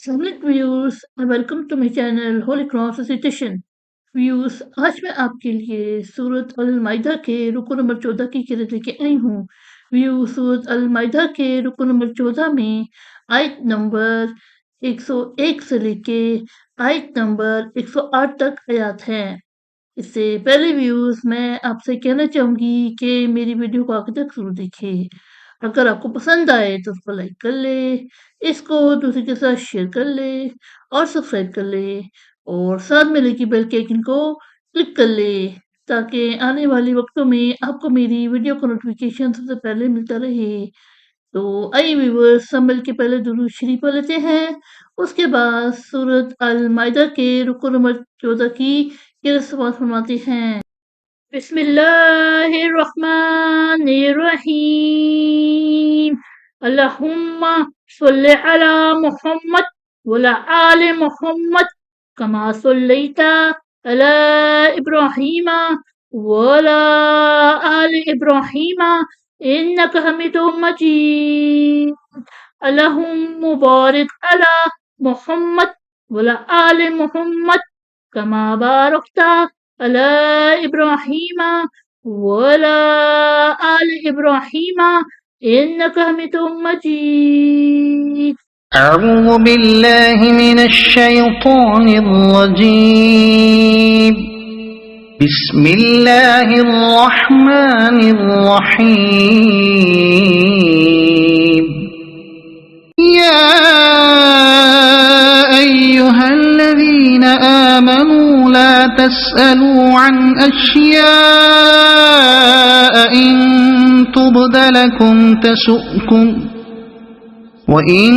Assalamualaikum viewers and welcome to my channel Holy Cross Recitation. Viewers आज मैं आपके लिए सूरत अल माइदा के रुकू नंबर 14 की किरत लेके आई हूँ। व्यू सूरत अल माइदा के रुकू नंबर 14 में आयत नंबर 101 से लेके आयत नंबर 108 तक आयात हैं। इससे पहले व्यूअर्स मैं आपसे कहना चाहूँगी कि मेरी वीडियो को आखिर तक ज़रूर देखें। अगर आपको पसंद आए तो उसको लाइक कर ले, इसको दूसरे के साथ शेयर कर ले और सब्सक्राइब कर ले और साथ में लगी बेल के आइकन को क्लिक कर ले ताकि आने वाले वक्तों में आपको मेरी वीडियो का नोटिफिकेशन सबसे पहले मिलता रहे। तो आइए व्यूअर्स हम मिल के पहले दुरूद शरीफ पढ़ लेते हैं, उसके बाद सूरत अल माइदा के रुकू नंबर 14 की किरत समाअत फरमाते हैं। बिस्मिल्लाहिर्रहमानिर्रहीम। अल्लाहुम्मा सल्लि अला मुहम्मद वला आले मुहम्मद कमा सल्लैता अला इब्राहीम वला आले इब्राहीम इन्नका हमीदुम मजीद। अल्लाहुम्मा बारिक अला मुहम्मद वला आले मुहम्मद कमा बारकता अला इब्राहीम वला आले इब्राहीम इन्नका हमीदुम मजीद। أعوذ بالله من الشيطان الرجيم. بسم الله الرحمن الرحيم. يا أيها الذين آمنوا لا تسألوا عن أشياء إن تبد لكم تسؤكم وإن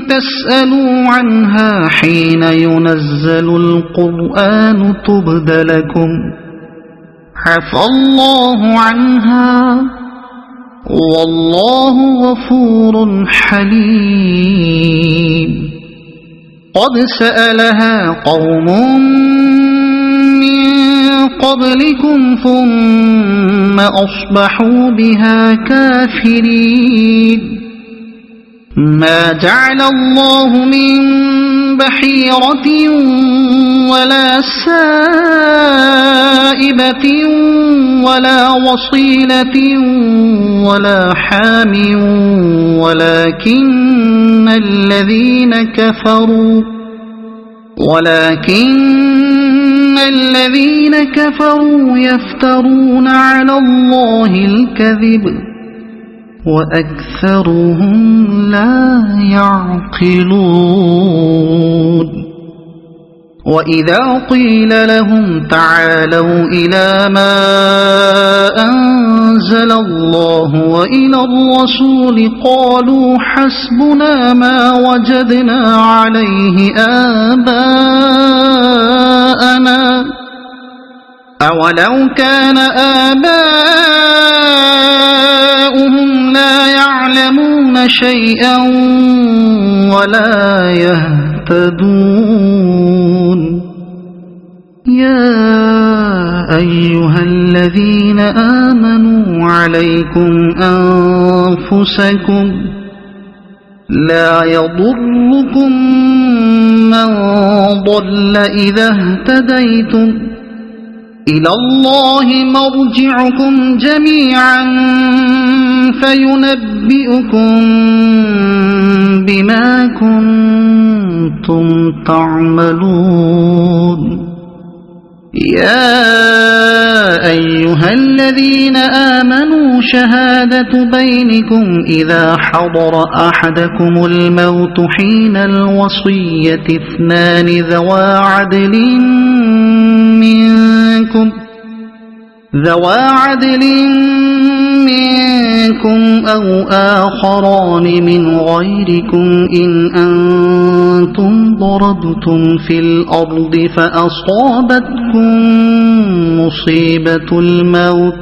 تسألوا عنها حين ينزل القرآن تبد لكم عفى الله عنها والله غفور حليم. قد سألها قوم من قبلكم ثم أصبحوا بها كافرين. ما جعل الله من بحيرة ولا سائبة ولا وصيلة ولا حام ولكن الذين كفروا يفترون على الله الكذب وأكثرهم لا يعقلون. وإذا قيل لهم تعالوا إلى ما أنزل الله وإلى الرسول قالوا حسبنا ما وجدنا عليه آباءنا أولو كان آباؤهم لا يعلمون شيئا ولا يهتدون. يا أيها الذين آمنوا عليكم أنفسكم لا يضركم من ضل إذا اهتديتم إلى الله مرجعكم جميعا فينبئكم بما كنتم تعملون. يا أيها الذين آمنوا شهادة بينكم إذا حضر أحدكم الموت حين الوصية اثنان ذوى عدل منكم أو آخران من غيركم إن أنتم ضربتم في الأرض فأصابتكم مصيبة الموت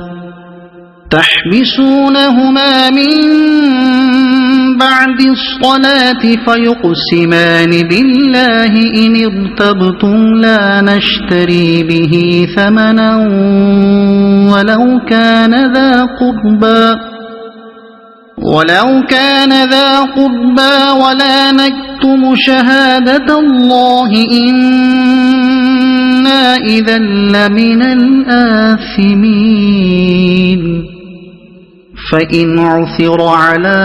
تحبسونهما من بعد الصلاة فيقسمان بالله إن ارتبتم لا نشتري به ثمنا ولو كان ذا قربى ولو كان ذا قربى ولا نكتم شهادة الله إنا إذا لمن الآثمين فإن عثر على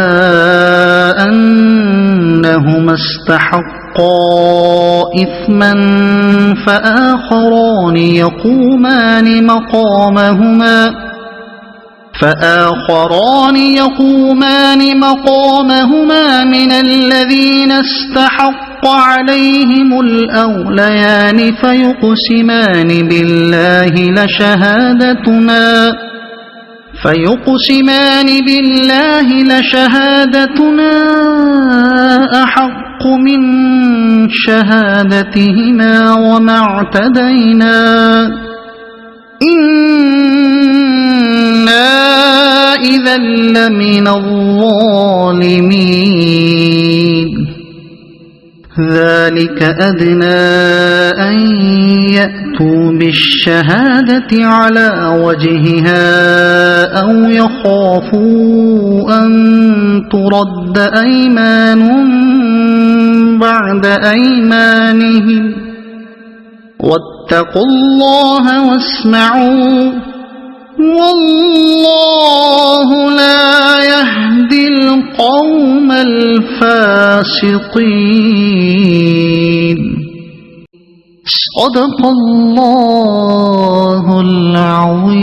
أنهما استحقا إثما فآخران يقومان مقامهما من الذين استحق عليهم الأوليان فيقسمان بالله لشهادتنا أحق من شهادتهما وما اعتدينا إنا إذا لمن الظالمين ذلك أدنى أن يأتوا بالشهادة على وجهها أو يخافوا أن ترد أيمان بعد أيمانهم واتقوا الله واسمعوا والله لا يهدي القوم الفاسقين. صدق الله العظيم.